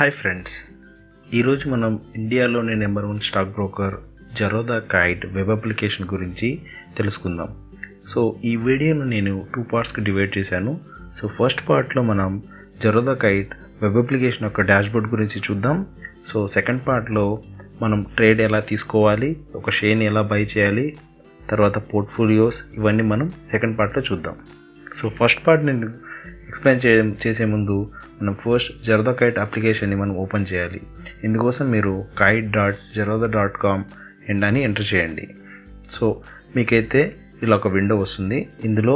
Hi friends, ఈరోజు మనం ఇండియాలోని number 1 stock broker Zerodha kite web application గురించి తెలుసుకుందాం. సో ఈ వీడియోను నేను 2 పార్ట్స్కి డివైడ్ చేశాను. సో ఫస్ట్ పార్ట్లో మనం జరోదా కైట్ వెబ్ అప్లికేషన్ యొక్క డాష్బోర్డ్ గురించి చూద్దాం. సో సెకండ్ పార్ట్లో మనం ట్రేడ్ ఎలా తీసుకోవాలి, ఒక షేర్ని ఎలా బై చేయాలి, తర్వాత పోర్ట్ఫోలియోస్, ఇవన్నీ మనం సెకండ్ పార్ట్లో చూద్దాం. సో ఫస్ట్ పార్ట్ నేను ఎక్స్ప్లెయిన్ చేసే ముందు మనం ఫస్ట్ జరోదా కైట్ అప్లికేషన్ని మనం ఓపెన్ చేయాలి. ఇందుకోసం మీరు kite.zerodha.com అని ఎంటర్ చేయండి. సో మీకైతే ఇలా ఒక విండో వస్తుంది. ఇందులో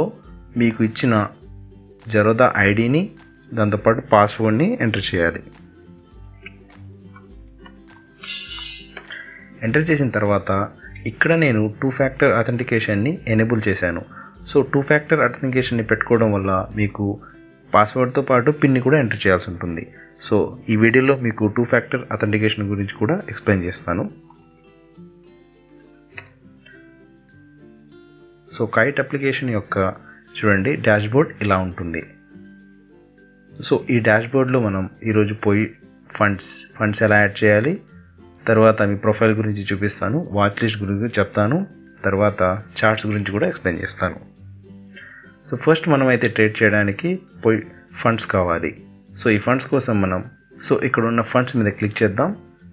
మీకు ఇచ్చిన జరోదా ఐడిని దాంతోపాటు పాస్వర్డ్ని ఎంటర్ చేయాలి. ఎంటర్ చేసిన తర్వాత ఇక్కడ నేను 2 ఫ్యాక్టర్ అథెంటికేషన్ని ఎనేబుల్ చేశాను. సో 2 ఫ్యాక్టర్ అథెంటికేషన్ని పెట్టుకోవడం వల్ల మీకు పాస్వర్డ్తో పాటు పిన్ని కూడా ఎంటర్ చేయాల్సి ఉంటుంది. సో ఈ వీడియోలో మీకు 2 ఫ్యాక్టర్ అథెంటికేషన్ గురించి కూడా ఎక్స్ప్లెయిన్ చేస్తాను. సో కైట్ అప్లికేషన్ యొక్క చూడండి డాష్బోర్డ్ ఇలా ఉంటుంది. సో ఈ డాష్బోర్డ్లో మనం ఈరోజు పోయి ఫండ్స్ ఎలా యాడ్ చేయాలి, తర్వాత మీ ప్రొఫైల్ గురించి చూపిస్తాను, వాచ్ లిస్ట్ గురించి చెప్తాను, తర్వాత చార్ట్స్ గురించి కూడా ఎక్స్ప్లెయిన్ చేస్తాను. సో ఫస్ట్ మనం అయితే ట్రేడ్ చేయడానికి పోయి ఫండ్స్ కావాలి. సో ఈ ఫండ్స్ కోసం మనం ఇక్కడ ఉన్న ఫండ్స్ మీద క్లిక్ చేద్దాం.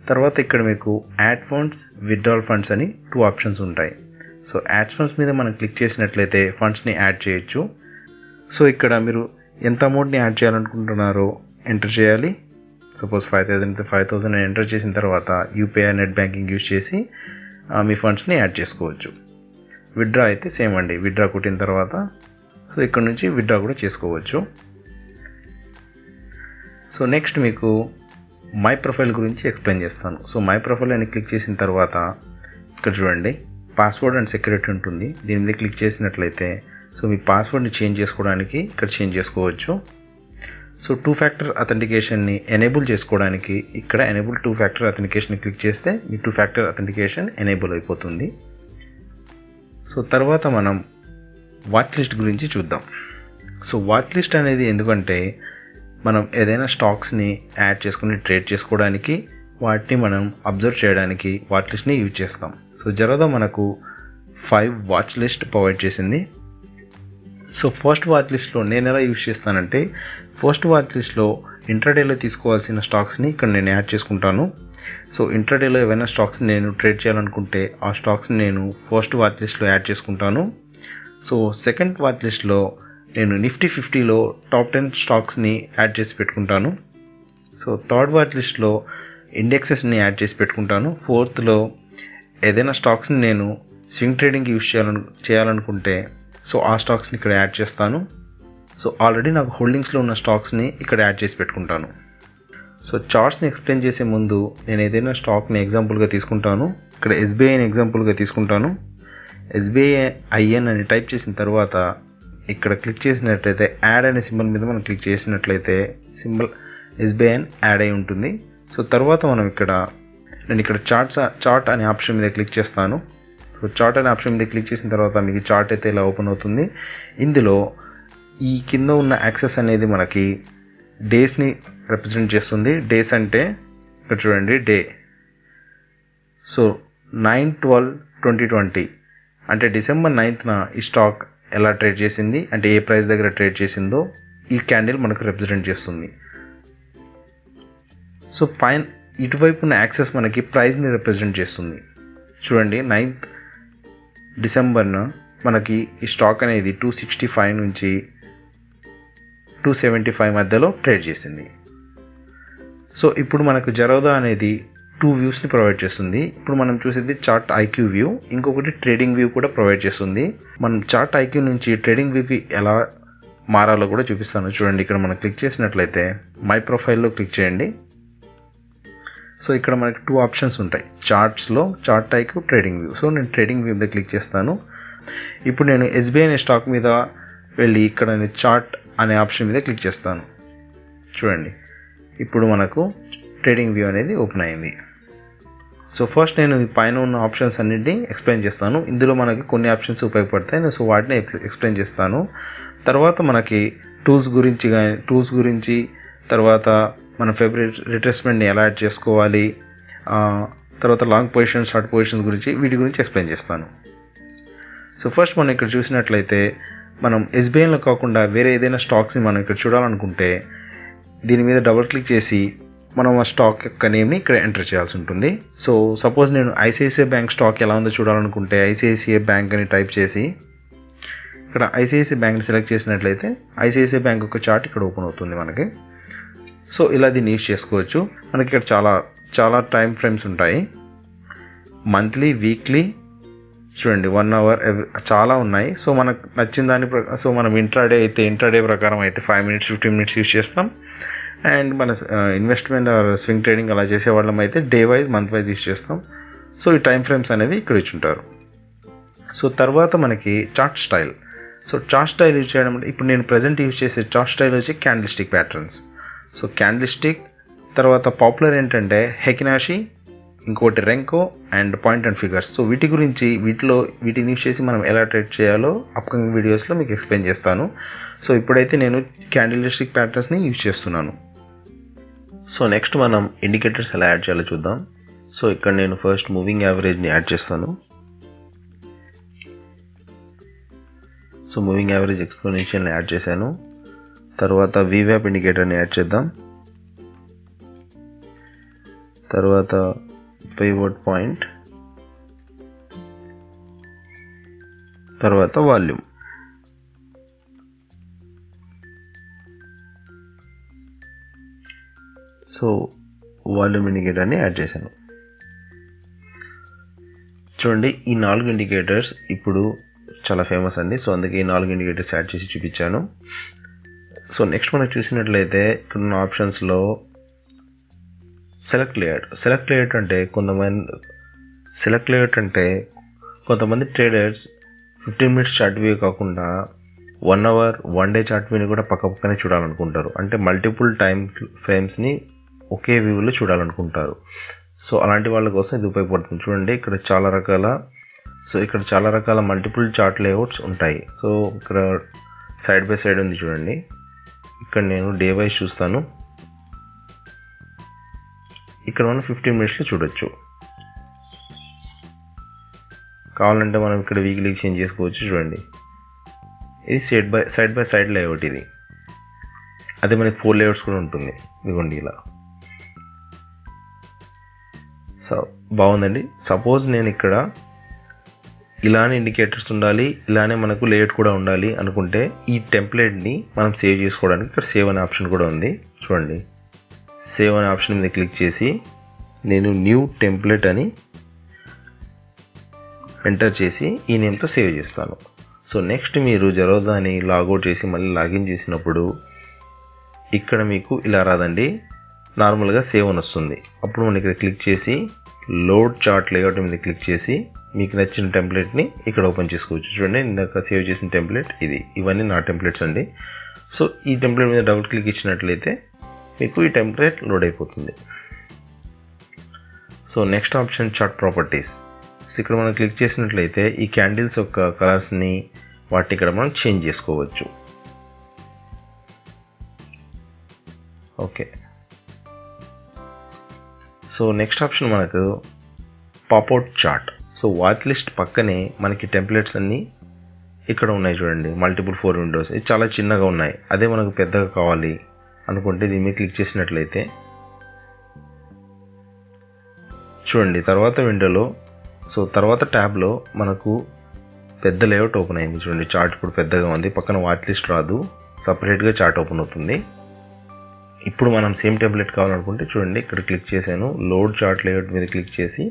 తర్వాత ఇక్కడ మీకు యాడ్ ఫండ్స్, విత్డ్రాల్ ఫండ్స్ అని 2 ఆప్షన్స్ ఉంటాయి. సో యాడ్ ఫండ్స్ మీద మనం క్లిక్ చేసినట్లయితే ఫండ్స్ని యాడ్ చేయొచ్చు. సో ఇక్కడ మీరు ఎంత అమౌంట్ని యాడ్ చేయాలనుకుంటున్నారో ఎంటర్ చేయాలి. సపోజ్ 5,000 ఎంటర్ చేసిన తర్వాత యూపీఐ నెట్ బ్యాంకింగ్ యూజ్ చేసి మీ ఫండ్స్ని యాడ్ చేసుకోవచ్చు. విత్డ్రా అయితే సేమ్ అండి, విత్డ్రా కొట్టిన తర్వాత సో ఇక్కడ నుంచి విత్డ్రా కూడా చేసుకోవచ్చు. సో నెక్స్ట్ మీకు మై ప్రొఫైల్ గురించి ఎక్స్ప్లెయిన్ చేస్తాను. సో మై ప్రొఫైల్ అని క్లిక్ చేసిన తర్వాత ఇక్కడ చూడండి పాస్వర్డ్ అండ్ సెక్యూరిటీ ఉంటుంది. దీని మీద క్లిక్ చేసినట్లయితే సో మీ పాస్వర్డ్ని చేంజ్ చేసుకోవడానికి ఇక్కడ చేంజ్ చేసుకోవచ్చు. సో 2 ఫ్యాక్టర్ అథెంటికేషన్ని ఎనేబుల్ చేసుకోవడానికి ఇక్కడ ఎనేబుల్ 2 ఫ్యాక్టర్ అథెంటికేషన్ని క్లిక్ చేస్తే మీ 2 ఫ్యాక్టర్ అథెంటికేషన్ ఎనేబుల్ అయిపోతుంది. సో తర్వాత మనం వాచ్ లిస్ట్ గురించి చూద్దాం. సో వాచ్ లిస్ట్ అనేది ఎందుకంటే మనం ఏదైనా స్టాక్స్ని యాడ్ చేసుకుని ట్రేడ్ చేసుకోవడానికి, వాటిని మనం అబ్జర్వ్ చేయడానికి వాచ్ లిస్ట్ని యూజ్ చేస్తాం. సో జరోదా మనకు 5 వాచ్ లిస్ట్ ప్రొవైడ్ చేసింది. సో ఫస్ట్ వాచ్ లిస్ట్లో నేను ఎలా యూజ్ చేస్తానంటే, ఫస్ట్ వాచ్ లిస్ట్లో ఇంట్రాడేలో తీసుకోవాల్సిన స్టాక్స్ని ఇక్కడ నేను యాడ్ చేసుకుంటాను. సో ఇంట్రాడేలో ఏవైనా స్టాక్స్ని నేను ట్రేడ్ చేయాలనుకుంటే ఆ స్టాక్స్ని నేను ఫస్ట్ వాచ్ లిస్ట్లో యాడ్ చేసుకుంటాను. సో సెకండ్ వాచ్ లిస్ట్లో నేను నిఫ్టీ 50లో టాప్ 10 స్టాక్స్ని యాడ్ చేసి పెట్టుకుంటాను. సో థర్డ్ వాచ్ లిస్ట్లో ఇండెక్సెస్ని యాడ్ చేసి పెట్టుకుంటాను. ఫోర్త్లో ఏదైనా స్టాక్స్ని నేను స్వింగ్ ట్రేడింగ్ యూజ్ చేయాలనుకుంటే సో ఆ స్టాక్స్ని ఇక్కడ యాడ్ చేస్తాను. సో ఆల్రెడీ నాకు హోల్డింగ్స్లో ఉన్న స్టాక్స్ని ఇక్కడ యాడ్ చేసి పెట్టుకుంటాను. సో చార్ట్స్ని ఎక్స్ప్లెయిన్ చేసే ముందు నేను ఏదైనా స్టాక్ని ఎగ్జాంపుల్గా తీసుకుంటాను. ఇక్కడ ఎస్బీఐని ఎగ్జాంపుల్గా తీసుకుంటాను. SBIN అని టైప్ చేసిన తర్వాత ఇక్కడ క్లిక్ చేసినట్లయితే యాడ్ అనే సింబల్ మీద మనం క్లిక్ చేసినట్లయితే సింబల్ SBIN యాడ్ అయి ఉంటుంది. సో తర్వాత నేను ఇక్కడ చార్ట్ అనే ఆప్షన్ మీద క్లిక్ చేస్తాను. సో చార్ట్ అనే ఆప్షన్ మీద క్లిక్ చేసిన తర్వాత మీకు చార్ట్ అయితే ఇలా ఓపెన్ అవుతుంది. ఇందులో ఈ కింద ఉన్న యాక్సెస్ అనేది మనకి డేస్ని రిప్రజెంట్ చేస్తుంది. డేస్ అంటే ఇక్కడ చూడండి డే. సో 9/12/2020 అంటే డిసెంబర్ 9న ఈ స్టాక్ ఎలా ట్రేడ్ చేసింది, అంటే ఏ ప్రైస్ దగ్గర ట్రేడ్ చేసిందో ఈ క్యాండిల్ మనకు రిప్రజెంట్ చేస్తుంది. సో పైన ఇటువైపు ఉన్న యాక్సెస్ మనకి ప్రైస్ని రిప్రజెంట్ చేస్తుంది. చూడండి 9th డిసెంబర్న మనకి ఈ స్టాక్ అనేది 265 నుంచి 275 మధ్యలో ట్రేడ్ చేసింది. సో ఇప్పుడు మనకు జరోదా అనేది 2 వ్యూస్ని ప్రొవైడ్ చేస్తుంది. ఇప్పుడు మనం చూసేది చార్ట్ ఐక్యూ వ్యూ, ఇంకొకటి ట్రేడింగ్ వ్యూ కూడా ప్రొవైడ్ చేస్తుంది. మనం చార్ట్ ఐక్యూ నుంచి ట్రేడింగ్ వ్యూకి ఎలా మారాలో కూడా చూపిస్తాను. చూడండి ఇక్కడ మనం క్లిక్ చేసినట్లయితే మై ప్రొఫైల్లో క్లిక్ చేయండి. సో ఇక్కడ మనకి 2 ఆప్షన్స్ ఉంటాయి చార్ట్స్లో, chart IQ, trading view. So నేను ట్రేడింగ్ వ్యూ మీద క్లిక్ చేస్తాను. ఇప్పుడు నేను SBI అనే స్టాక్ మీద వెళ్ళి ఇక్కడ నేను చార్ట్ అనే ఆప్షన్ మీద క్లిక్ చేస్తాను. చూడండి ఇప్పుడు మనకు ట్రేడింగ్ వ్యూ అనేది ఓపెన్ అయింది. సో ఫస్ట్ నేను ఈ పైన ఉన్న ఆప్షన్స్ అన్నింటినీ ఎక్స్ప్లెయిన్ చేస్తాను. ఇందులో మనకి కొన్ని ఆప్షన్స్ ఉపయోగపడతాయి. సో వాటిని ఎక్స్ప్లెయిన్ చేస్తాను. తర్వాత మనకి టూల్స్ గురించి తర్వాత మన ఫేవరెట్ రిట్రేస్మెంట్ని ఎలా యాడ్ చేసుకోవాలి, తర్వాత లాంగ్ పొజిషన్ షార్ట్ పొజిషన్స్ గురించి వీటి గురించి ఎక్స్ప్లెయిన్ చేస్తాను. సో ఫస్ట్ మనం ఇక్కడ చూసినట్లయితే మనం ఎస్బీఐలో కాకుండా వేరే ఏదైనా స్టాక్స్ని మనం ఇక్కడ చూడాలనుకుంటే దీని మీద డబుల్ క్లిక్ చేసి మనం ఆ స్టాక్ యొక్క నేమ్ని ఇక్కడ ఎంటర్ చేయాల్సి ఉంటుంది. సో సపోజ్ నేను ఐసిఐసిఐ బ్యాంక్ స్టాక్ ఎలా ఉందో చూడాలనుకుంటే ఐసిఐసిఐ బ్యాంక్ అని టైప్ చేసి ఇక్కడ ఐసిఐసిఐ బ్యాంక్ని సెలెక్ట్ చేసినట్లయితే ఐసిఐసిఐ బ్యాంక్ యొక్క చార్ట్ ఇక్కడ ఓపెన్ అవుతుంది మనకి. సో ఇలా దీన్ని యూజ్ చేసుకోవచ్చు. మనకి ఇక్కడ చాలా టైం ఫ్రేమ్స్ ఉంటాయి, మంత్లీ, వీక్లీ, చూడండి 1 hour చాలా ఉన్నాయి. సో మనకు నచ్చిన దాని సో మనం ఇంట్రాడే ప్రకారం అయితే 5 minutes 15 minutes యూజ్ చేస్తాం. అండ్ మన ఇన్వెస్ట్మెంట్ స్వింగ్ ట్రేడింగ్ అలా చేసే వాళ్ళం అయితే day wise month wise use చేస్తాం. సో ఈ టైం ఫ్రేమ్స్ అనేవి ఇక్కడ ఇచ్చుంటారు. సో తర్వాత మనకి chart style. So chart style use చేయడం అంటే ఇప్పుడు నేను ప్రజెంట్ యూజ్ చేసే చార్ట్ స్టైల్ వచ్చి candlestick patterns. So candlestick తర్వాత పాపులర్ ఏంటంటే హెకిన్, ashi, ఇంకోటి Renko and point and figures. So వీటిని యూజ్ చేసి మనం ఎలా ట్రేడ్ చేయాలో అప్కమింగ్ వీడియోస్లో మీకు ఎక్స్ప్లెయిన్ చేస్తాను. సో ఇప్పుడైతే నేను క్యాండిల్ స్టిక్ ప్యాటర్న్స్ని యూజ్ చేస్తున్నాను. సో నెక్స్ట్ మనం ఇండికేటర్స్ ఎలా యాడ్ చేయాలో చూద్దాం. సో ఇక్కడ నేను ఫస్ట్ మూవింగ్ యావరేజ్ని యాడ్ చేస్తాను. సో మూవింగ్ యావరేజ్ ఎక్స్పోనెన్షియల్ని యాడ్ చేశాను. తర్వాత VWAP ఇండికేటర్ని యాడ్ చేద్దాం. తర్వాత పివట్ పాయింట్, తర్వాత వాల్యూమ్. సో వాల్యూమ్ ఇండికేటర్ని యాడ్ చేశాను. చూడండి ఈ 4 ఇండికేటర్స్ ఇప్పుడు చాలా ఫేమస్ అండి. సో అందుకే ఈ 4 ఇండికేటర్స్ యాడ్ చేసి చూపించాను. సో నెక్స్ట్ మనకు చూసినట్లయితే ఇక్కడ ఉన్న ఆప్షన్స్లో సెలెక్ట్ లేఅవుట్ అంటే కొంతమంది ట్రేడర్స్ 15 minutes చార్ట్ వ్యూ కాకుండా 1 hour 1 day చార్ట్ వ్యూని కూడా పక్కనే చూడాలనుకుంటారు. అంటే మల్టిపుల్ టైం ఫ్రేమ్స్ని ఒకే వ్యూలో చూడాలనుకుంటారు. సో అలాంటి వాళ్ళ కోసం ఇది ఉపయోగపడుతుంది. చూడండి ఇక్కడ చాలా రకాల మల్టిపుల్ చార్ట్ లేఅవుట్స్ ఉంటాయి. సో ఇక్కడ సైడ్ బై సైడ్ ఉంది చూడండి. ఇక్కడ నేను డే వైజ్ చూస్తాను. ఇక్కడ మనం 15 minutesలో చూడొచ్చు. కావాలంటే మనం ఇక్కడ వీక్లీ చేంజ్ చేసుకోవచ్చు. చూడండి ఇది సైడ్ బై సైడ్ లేఅవుట్ ఇది. అదే మనకి 4 లేఅవుట్స్ కూడా ఉంటుంది. ఇదిగోండి ఇలా. సో బాగుందండి. సపోజ్ నేను ఇక్కడ ఇలానే ఇండికేటర్స్ ఉండాలి, ఇలానే మనకు లేఅవుట్ కూడా ఉండాలి అనుకుంటే ఈ టెంప్లెట్ని మనం సేవ్ చేసుకోవడానికి ఇక్కడ సేవ్ అనే ఆప్షన్ కూడా ఉంది. చూడండి సేవ్ అనే ఆప్షన్ మీద క్లిక్ చేసి నేను న్యూ టెంప్లెట్ అని ఎంటర్ చేసి ఈ నేమ్తో సేవ్ చేస్తాను. సో నెక్స్ట్ మీరు జెరోధాని లాగౌట్ చేసి మళ్ళీ లాగిన్ చేసినప్పుడు ఇక్కడ మీకు ఇలా రాదండి, నార్మల్గా సేవ్ అని వస్తుంది. అప్పుడు మనం ఇక్కడ క్లిక్ చేసి లోడ్ చార్ట్ లేఅవుట్ మీద క్లిక్ చేసి మీకు నచ్చిన టెంప్లెట్ని ఇక్కడ ఓపెన్ చేసుకోవచ్చు. చూడండి ఇందాక సేవ్ చేసిన టెంప్లెట్ ఇది. ఇవన్నీ నా టెంప్లెట్స్ అండి. సో ఈ టెంప్లెట్ మీద డబుల్ క్లిక్ ఇచ్చినట్లయితే మీకు ఈ టెంప్లెట్ లోడ్ అయిపోతుంది. So next option chart properties. So ఇక్కడ మనం క్లిక్ చేసినట్లయితే ఈ క్యాండిల్స్ యొక్క కలర్స్ని వాటిని ఇక్కడ మనం చేంజ్ చేసుకోవచ్చు. ఓకే. సో నెక్స్ట్ ఆప్షన్ మనకు పాప్అవుట్ చార్ట్. సో వాచ్ లిస్ట్ పక్కనే మనకి టెంప్లెట్స్ అన్నీ ఇక్కడ ఉన్నాయి చూడండి, మల్టిపుల్ 4 విండోస్. ఇది చాలా చిన్నగా ఉన్నాయి. అదే మనకు పెద్దగా కావాలి అనుకుంటే దీని మీద క్లిక్ చేసినట్లయితే చూడండి తర్వాత విండోలో తర్వాత ట్యాబ్లో మనకు పెద్ద లేఅవుట్ ఓపెన్ అయింది. చూడండి చార్ట్ ఇప్పుడు పెద్దగా ఉంది, పక్కన వాచ్ లిస్ట్ రాదు, సపరేట్గా చార్ట్ ఓపెన్ అవుతుంది. ఇప్పుడు మనం సేమ్ టెంప్లెట్ కావాలనుకుంటే చూడండి ఇక్కడ క్లిక్ చేశాను, లోడ్ చార్ట్ లేఅవుట్ మీద క్లిక్ చేసి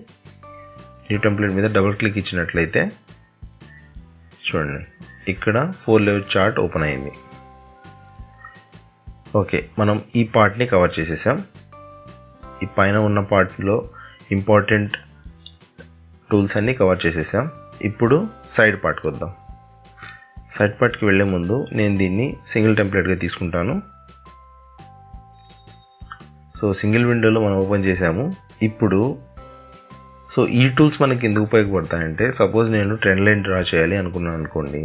న్యూ టెంప్లెట్ మీద డబుల్ క్లిక్ ఇచ్చినట్లయితే చూడండి ఇక్కడ 4 లేఅవుట్ చార్ట్ ఓపెన్ అయింది. ఓకే, మనం ఈ పార్ట్ని కవర్ చేసేసాం. ఈ పైన ఉన్న పార్ట్లో ఇంపార్టెంట్ టూల్స్ అన్నీ కవర్ చేసేసాం. ఇప్పుడు సైడ్ పార్ట్కి వద్దాం. సైడ్ పార్ట్కి వెళ్ళే ముందు నేను దీన్ని సింగిల్ టెంప్లెట్గా తీసుకుంటాను. సో సింగిల్ విండోలో మనం ఓపెన్ చేసాము. ఇప్పుడు ఈ టూల్స్ మనకి ఎందుకు ఉపయోగపడతాయంటే సపోజ్ నేను ట్రెండ్ లైన్ డ్రా చేయాలి అనుకున్నాను అనుకోండి.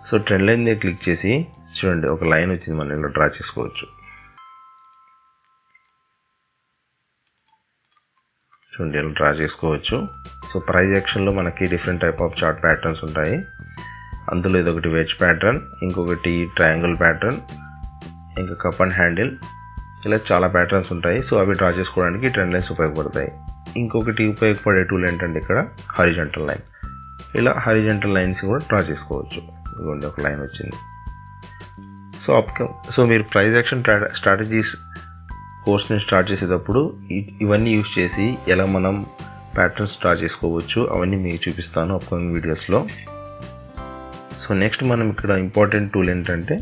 సో ట్రెండ్ లైన్ మీద క్లిక్ చేసి చూడండి ఒక లైన్ వచ్చింది, మనం ఇలా డ్రా చేసుకోవచ్చు. చూడండి ఇలా డ్రా చేసుకోవచ్చు. సో ప్రైస్ యాక్షన్లో మనకి different type of chart patterns ఉంటాయి. అందులో ఇదొకటి వెజ్ ప్యాటర్న్, ఇంకొకటి ట్రయాంగిల్ ప్యాటర్న్, ఇంకా కప్ అండ్ హ్యాండిల్, ఇలా చాలా ప్యాటర్న్స్ ఉంటాయి. సో అవి డ్రా చేసుకోవడానికి ట్రెండ్ లైన్స్ ఉపయోగపడతాయి. ఇంకొకటి ఉపయోగపడే టూల్ ఏంటంటే ఇక్కడ హారిజాంటల్ లైన్. ఇలా హారిజాంటల్ లైన్స్ కూడా డ్రా చేసుకోవచ్చు. ఇదిగోండి ఒక లైన్ వచ్చింది. సో మీరు ప్రైస్ యాక్షన్ స్ట్రాటజీస్ కోర్స్ని స్టార్ట్ చేసేటప్పుడు ఇవన్నీ యూజ్ చేసి ఎలా మనం ప్యాటర్న్స్ డ్రా చేసుకోవచ్చు అవన్నీ మీకు చూపిస్తాను అప్కమింగ్ వీడియోస్లో. సో నెక్స్ట్ మనం ఇక్కడ ఇంపార్టెంట్ టూల్ ఏంటంటే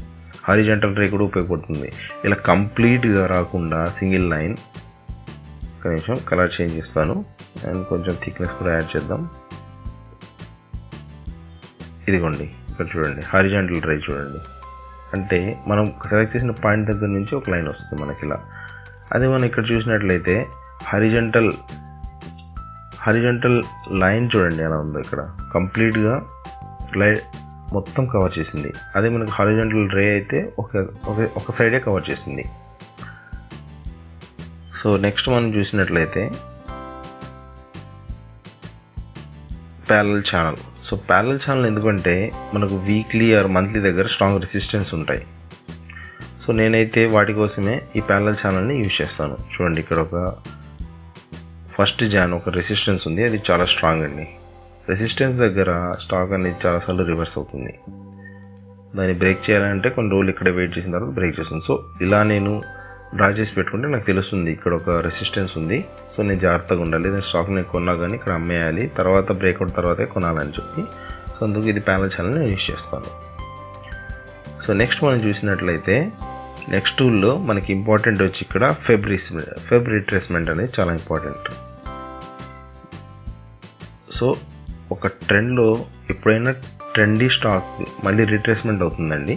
హారిజాంటల్ రే కూడా ఉపయోగపడుతుంది. ఇలా కంప్లీట్గా రాకుండా సింగిల్ లైన్, కొంచెం కలర్ చేంజ్ చేస్తాను అండ్ కొంచెం థిక్నెస్ కూడా యాడ్ చేద్దాం. ఇదిగోండి ఇక్కడ చూడండి హారిజాంటల్ రే చూడండి. అంటే మనం సెలెక్ట్ చేసిన పాయింట్ దగ్గర నుంచి ఒక లైన్ వస్తుంది మనకి ఇలా. అదే మనం ఇక్కడ చూసినట్లయితే హారిజాంటల్ లైన్ చూడండి ఎలా ఉందో, ఇక్కడ కంప్లీట్గా లైన్ మొత్తం కవర్ చేసింది. అదే మనకు హారిజాంటల్ రే అయితే ఒక సైడే కవర్ చేసింది. సో నెక్స్ట్ మనం చూసినట్లయితే parallel channel. So parallel channel ఎందుకంటే మనకు వీక్లీ ఆర్ మంత్లీ దగ్గర స్ట్రాంగ్ రెసిస్టెన్స్ ఉంటాయి. సో నేనైతే వాటి కోసమే ఈ ప్యారలల్ ఛానల్ని యూజ్ చేస్తాను. చూడండి ఇక్కడ ఒక ఫస్ట్ జాన్ ఒక రెసిస్టెన్స్ ఉంది, అది చాలా స్ట్రాంగ్ అండి. రెసిస్టెన్స్ దగ్గర స్టాక్ అనేది చాలాసార్లు రివర్స్ అవుతుంది. దాన్ని బ్రేక్ చేయాలంటే కొన్ని రోజులు ఇక్కడే వెయిట్ చేసిన తర్వాత బ్రేక్ చేస్తుంది. సో ఇలా నేను డ్రా చేసి పెట్టుకుంటే నాకు తెలుస్తుంది ఇక్కడ ఒక రెసిస్టెన్స్ ఉంది. సో నేను జాగ్రత్తగా ఉండాలి, నేను స్టాక్ నేను కొన్నా కానీ ఇక్కడ అమ్మేయాలి, తర్వాత బ్రేక్అవుట్ తర్వాతే కొనాలని చెప్పి. సో అందుకు ఇది ప్యారలల్ ఛానల్ నేను యూజ్ చేస్తాను. సో నెక్స్ట్ మనం చూసినట్లయితే నెక్స్ట్ టూల్లో మనకి ఇంపార్టెంట్ వచ్చి ఇక్కడ ఫెబ్ రిట్రేస్మెంట్ అనేది చాలా ఇంపార్టెంట్. సో ఒక ట్రెండ్లో ఎప్పుడైనా ట్రెండీ స్టాక్ మళ్ళీ రిట్రేస్మెంట్ అవుతుందండి.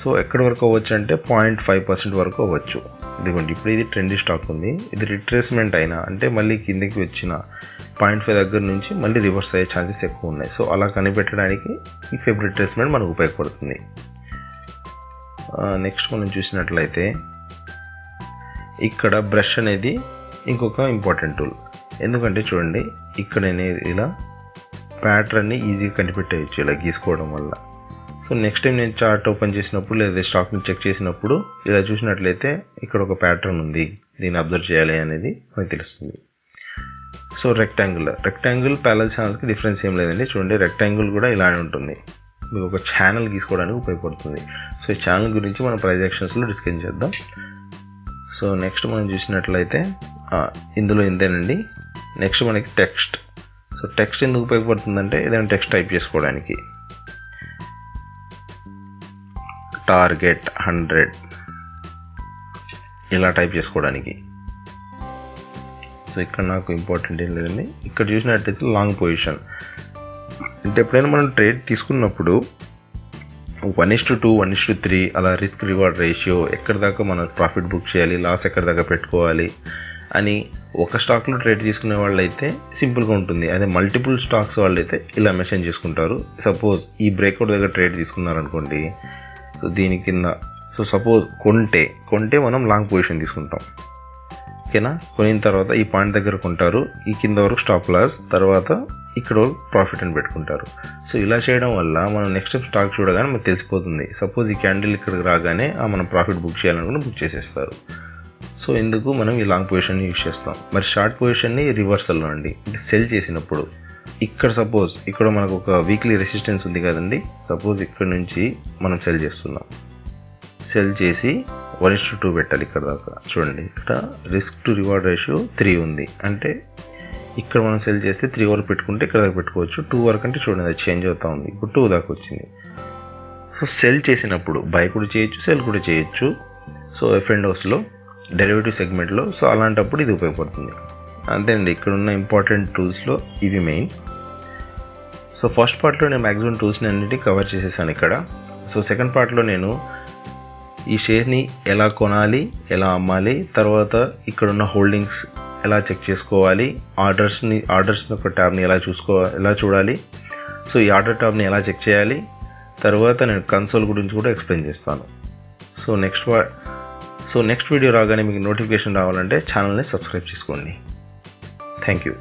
సో ఎక్కడి వరకు అవ్వచ్చు అంటే 0.5% వరకు అవ్వచ్చు. ఇదిగోండి ఇప్పుడు ఇది ట్రెండీ స్టాక్ ఉంది, ఇది రిట్రేస్మెంట్ అయినా అంటే మళ్ళీ కిందికి వచ్చిన 0.5 దగ్గర నుంచి మళ్ళీ రివర్స్ అయ్యే ఛాన్సెస్ ఎక్కువ ఉన్నాయి. సో అలా కనిపెట్టడానికి ఈ ఫెబ్ రిట్రేస్మెంట్ మనకు ఉపయోగపడుతుంది. నెక్స్ట్ మనం చూసినట్లయితే ఇక్కడ బ్రష్ అనేది ఇంకొక ఇంపార్టెంట్ టూల్. ఎందుకంటే చూడండి ఇక్కడ నేను ఇలా ప్యాటర్న్ని ఈజీగా కనిపెట్టేయచ్చు ఇలా గీసుకోవడం వల్ల. సో నెక్స్ట్ టైం నేను చార్ట్ ఓపెన్ చేసినప్పుడు లేదా స్టాక్ని చెక్ చేసినప్పుడు ఇలా చూసినట్లయితే ఇక్కడ ఒక ప్యాటర్న్ ఉంది, దీన్ని అబ్జర్వ్ చేయాలి అనేది మనకు తెలుస్తుంది. సో రెక్టాంగిల్ ప్యారలల్ ఛానల్కి డిఫరెన్స్ ఏం లేదండి. చూడండి రెక్టాంగిల్ కూడా ఇలానే ఉంటుంది, మీకు ఒక ఛానల్ గీసుకోవడానికి ఉపయోగపడుతుంది. సో ఈ ఛానల్ గురించి మనం ప్రైస్ యాక్షన్స్లో డిస్కస్ చేద్దాం. సో నెక్స్ట్ మనం చూసినట్లయితే ఇందులో ఇంతేనండి. నెక్స్ట్ మనకి టెక్స్ట్. సో టెక్స్ట్ ఎందుకు ఉపయోగపడుతుందంటే ఏదైనా టెక్స్ట్ టైప్ చేసుకోవడానికి, టార్గెట్ 100 ఇలా టైప్ చేసుకోవడానికి. సో ఇక్కడ నాకు ఇంపార్టెంట్ ఏం లేదండి. ఇక్కడ చూసినట్టయితే లాంగ్ పొజిషన్ అంటే ఎప్పుడైనా మనం ట్రేడ్ తీసుకున్నప్పుడు 1:2, 1:3 అలా రిస్క్ రివార్డ్ రేషియో ఎక్కడి దాకా మనం ప్రాఫిట్ బుక్ చేయాలి, లాస్ ఎక్కడి దాకా పెట్టుకోవాలి అని ఒక స్టాక్లో ట్రేడ్ తీసుకునే వాళ్ళు అయితే సింపుల్గా ఉంటుంది. అదే మల్టిపుల్ స్టాక్స్ వాళ్ళు అయితే ఇలా మెన్షన్ చేసుకుంటారు. సపోజ్ ఈ బ్రేక్అవుట్ దగ్గర ట్రేడ్ తీసుకున్నారనుకోండి, సో దీని కింద సో సపోజ్ కొంటే మనం లాంగ్ పొజిషన్ తీసుకుంటాం, ఓకేనా. కొనిన తర్వాత ఈ పాయింట్ దగ్గర కొంటారు, ఈ కింద వరకు స్టాప్ లాస్, తర్వాత ఇక్కడ ప్రాఫిట్ అని పెట్టుకుంటారు. సో ఇలా చేయడం వల్ల మనం నెక్స్ట్ టైం స్టాక్ చూడగానే మనకు తెలిసిపోతుంది. సపోజ్ ఈ క్యాండిల్ ఇక్కడికి రాగానే మనం ప్రాఫిట్ బుక్ చేయాలనుకుంటే బుక్ చేసేస్తారు. సో ఎందుకు మనం ఈ లాంగ్ పొజిషన్ని యూజ్ చేస్తాం. మరి షార్ట్ పొజిషన్ని రివర్సల్లో అండి, అంటే సెల్ చేసినప్పుడు ఇక్కడ సపోజ్ ఇక్కడ మనకు ఒక వీక్లీ రెసిస్టెన్స్ ఉంది కదండి. సపోజ్ ఇక్కడ నుంచి మనం సెల్ చేస్తున్నాం, సెల్ చేసి 1:2 పెట్టాలి ఇక్కడ దాకా. చూడండి ఇక్కడ రిస్క్ టు రివార్డ్ రేషియో 3 ఉంది, అంటే ఇక్కడ మనం సెల్ చేస్తే 3 వరకు పెట్టుకుంటే ఇక్కడ దాకా పెట్టుకోవచ్చు. 2 వరకు అంటే చూడండి అది చేంజ్ అవుతూ ఉంది, ఇప్పుడు 2 దాకా వచ్చింది. సో సెల్ చేసినప్పుడు బై కూడా చేయొచ్చు, సెల్ కూడా చేయొచ్చు. సో ఎఫ్ఎండోస్లో డెరివేటివ్ సెగ్మెంట్లో సో అలాంటప్పుడు ఇది ఉపయోగపడుతుంది. అంతేనండి, ఇక్కడ ఉన్న ఇంపార్టెంట్ టూల్స్లో ఇవి మెయిన్. సో ఫస్ట్ పార్ట్లో నేను మ్యాక్సిమం టూల్స్ని అన్నిటి కవర్ చేసేసాను ఇక్కడ. సో సెకండ్ పార్ట్లో నేను ఈ షేర్ని ఎలా కొనాలి, ఎలా అమ్మాలి, తర్వాత ఇక్కడున్న హోల్డింగ్స్ ఎలా చెక్ చేసుకోవాలి, ఆర్డర్స్ ఒక ట్యాబ్ని ఎలా చూడాలి, సో ఈ ఆర్డర్ ట్యాబ్ని ఎలా చెక్ చేయాలి, తర్వాత నేను కన్సోల్ గురించి కూడా ఎక్స్ప్లెయిన్ చేస్తాను. సో నెక్స్ట్ వీడియో రాగానే మీకు నోటిఫికేషన్ రావాలంటే ఛానల్ని సబ్స్క్రైబ్ చేసుకోండి. Thank thank you.